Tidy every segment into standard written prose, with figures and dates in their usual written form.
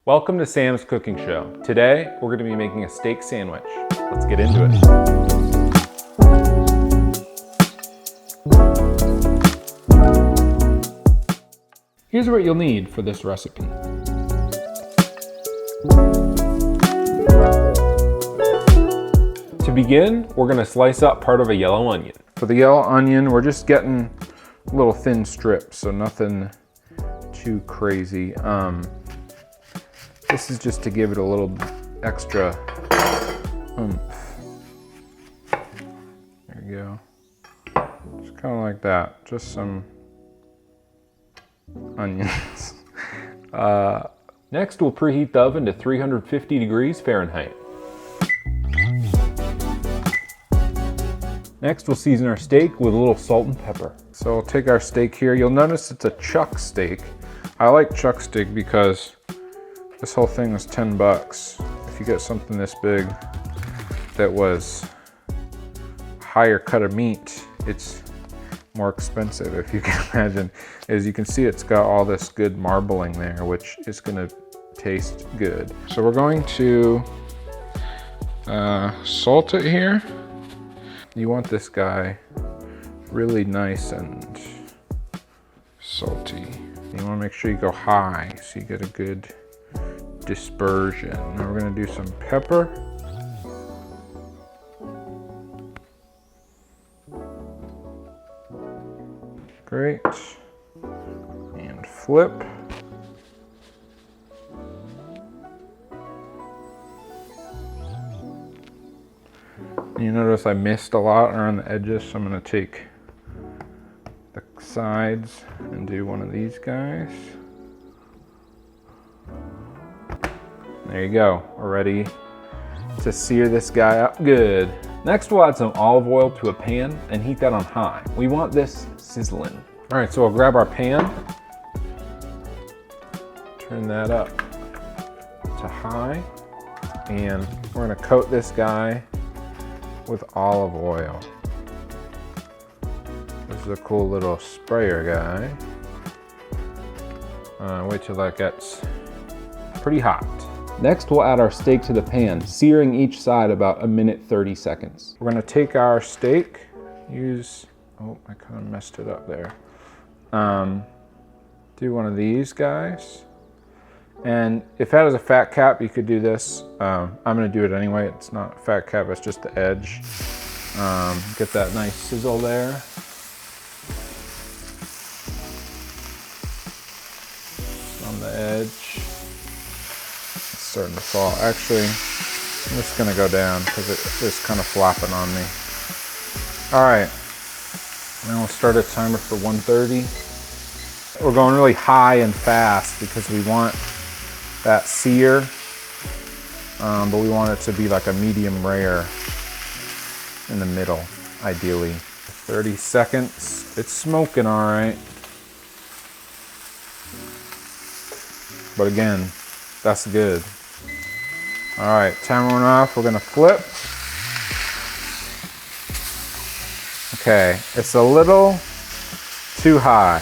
Welcome to Sam's Cooking Show. Today, we're going to be making a steak sandwich. Let's get into it. Here's what you'll need for this recipe. To begin, we're going to slice up part of a yellow onion. For the yellow onion, we're just getting little thin strips, so nothing too crazy. This is just to give it a little extra oomph. There you go. Just kind of like that. Just some onions. Next, we'll preheat the oven to 350 degrees Fahrenheit. Next, we'll season our steak with a little salt and pepper. So we'll take our steak here. You'll notice it's a chuck steak. I like chuck steak because this whole thing was 10 bucks. If you get something this big that was higher cut of meat, it's more expensive, if you can imagine. As you can see, it's got all this good marbling there, which is gonna taste good. So we're going to salt it here. You want this guy really nice and salty. You wanna make sure you go high so you get a good dispersion. Now we're gonna do some pepper. Great. And flip. You notice I missed a lot around the edges, so I'm gonna take the sides and do one of these guys. There you go, we're ready to sear this guy up good. Next, we'll add some olive oil to a pan and heat that on high. We want this sizzling. All right, so we'll grab our pan, turn that up to high, and we're gonna coat this guy with olive oil. This is a cool little sprayer guy. Wait till that gets pretty hot. Next, we'll add our steak to the pan, searing each side about 1:30 seconds. We're gonna take our steak, oh, I kind of messed it up there. Do one of these guys. And if that is a fat cap, you could do this. I'm gonna do it anyway. It's not a fat cap, it's just the edge. Get that nice sizzle there. Just on the edge. Starting to fall. Actually, I'm just gonna go down because it's kind of flopping on me. All right, now we'll start a timer for 1:30. We're going really high and fast because we want that sear, but we want it to be like a medium rare in the middle, ideally. 30 seconds, it's smoking all right. But again, that's good. All right, timer went off, we're gonna flip. Okay, it's a little too high.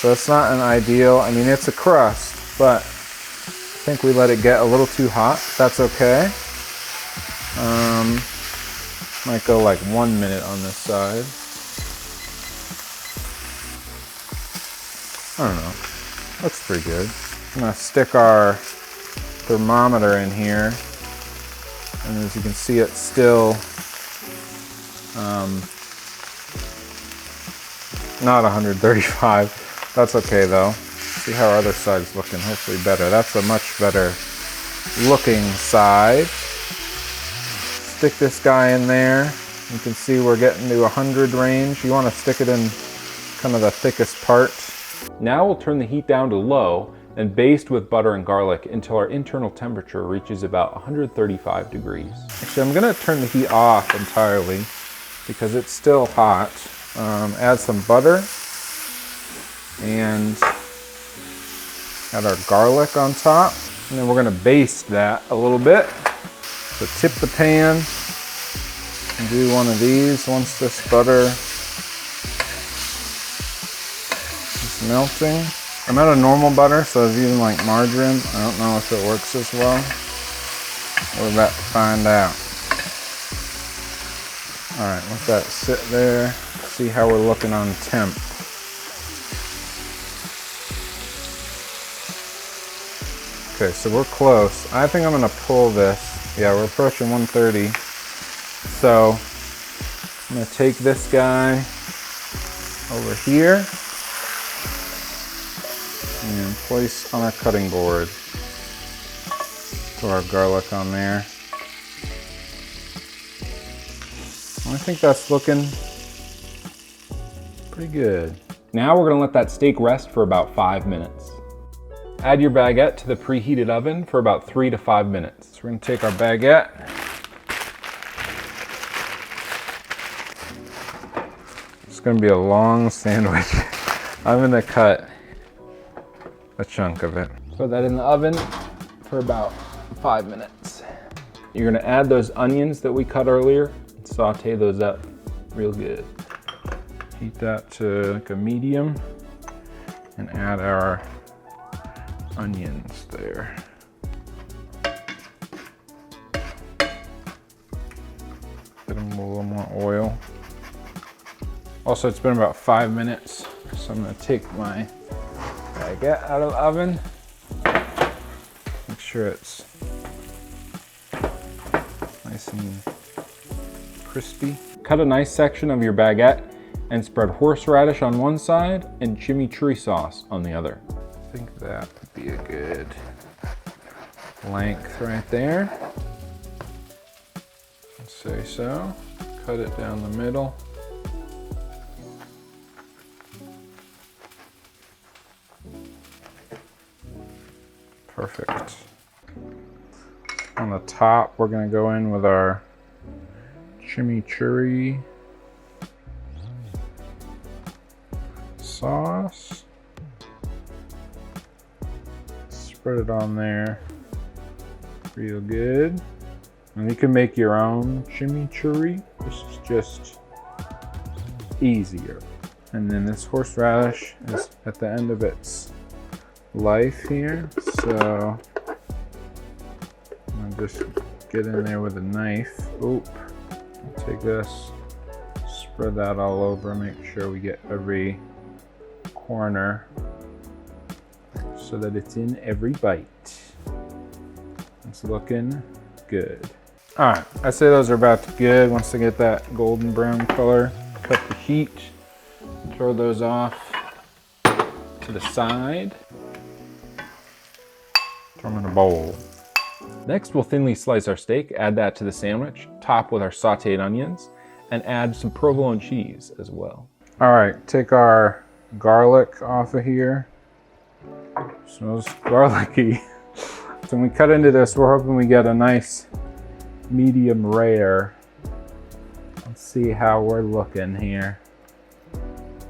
So it's not an ideal, I mean, it's a crust, but I think we let it get a little too hot. That's okay. Might go like 1 minute on this side. I don't know, looks pretty good. I'm gonna stick our thermometer in here, and as you can see, it's still not 135. That's okay though. See how our other side's looking, hopefully better. That's a much better looking side. Stick this guy in there. You can see we're getting to 100 range. You want to stick it in kind of the thickest part. Now we'll turn the heat down to low and baste with butter and garlic until our internal temperature reaches about 135 degrees. Actually, I'm gonna turn the heat off entirely because it's still hot. Add some butter and add our garlic on top. And then we're gonna baste that a little bit. So tip the pan and do one of these once this butter is melting. I'm out of normal butter, so if you even like margarine, I don't know if it works as well. We're about to find out. All right, let that sit there. See how we're looking on temp. Okay, so we're close. I think I'm gonna pull this. Yeah, we're approaching 130. So I'm gonna take this guy over here and place on our cutting board. Throw our garlic on there. I think that's looking pretty good. Now we're gonna let that steak rest for about 5 minutes. Add your baguette to the preheated oven for about 3 to 5 minutes. So we're gonna take our baguette. It's gonna be a long sandwich. I'm gonna cut a chunk of it. Put that in the oven for about 5 minutes. You're gonna add those onions that we cut earlier and saute those up real good. Heat that to like a medium and add our onions there. Get them a little more oil. Also, it's been about 5 minutes, so I'm gonna take my baguette out of the oven. Make sure it's nice and crispy. Cut a nice section of your baguette and spread horseradish on one side and chimichurri sauce on the other. I think that would be a good length right there. I'd say so. Cut it down the middle. Perfect. On the top, we're gonna go in with our chimichurri sauce. Spread it on there real good. And you can make your own chimichurri. This is just easier. And then this horseradish is at the end of its life here. So I'm gonna just get in there with a knife. Oop. Take this, spread that all over, make sure we get every corner so that it's in every bite. It's looking good. All right, I say those are about good. Once they get that golden brown color, cut the heat, throw those off to the side. Throw them in a bowl. Next, we'll thinly slice our steak, add that to the sandwich, top with our sauteed onions, and add some provolone cheese as well. All right, take our garlic off of here. Smells garlicky. So when we cut into this, we're hoping we get a nice medium rare. Let's see how we're looking here.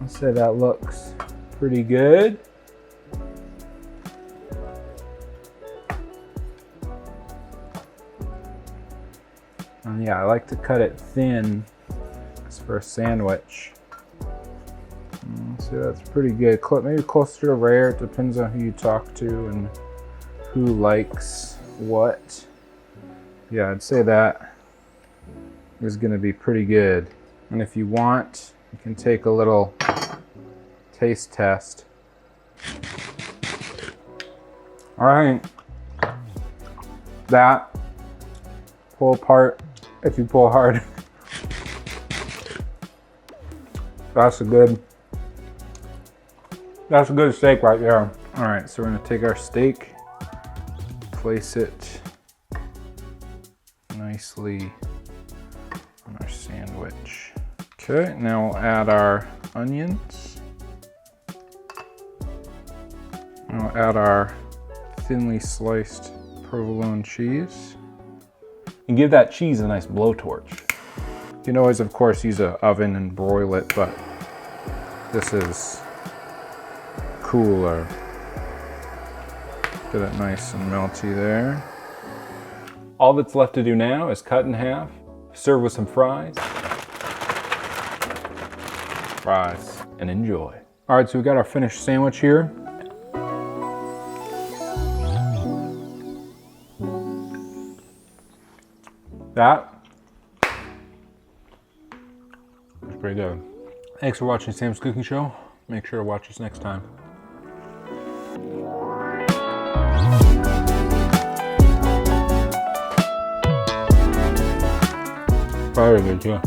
I'll say that looks pretty good. And yeah, I like to cut it thin for a sandwich. So that's pretty good. Maybe closer to rare. It depends on who you talk to and who likes what. Yeah, I'd say that is going to be pretty good. And if you want, you can take a little taste test. All right. That, pull apart if you pull hard. That's a good steak right there. All right, so we're gonna take our steak, place it nicely on our sandwich. Okay, now we'll add our onions. And we'll add our thinly sliced provolone cheese. And give that cheese a nice blowtorch. You can always, of course, use an oven and broil it, but this is cooler. Get it nice and melty there. All that's left to do now is cut in half, serve with some fries, and enjoy. All right, so we got our finished sandwich here. That is pretty good. Thanks for watching Sam's Cooking Show. Make sure to watch us next time. Very good too.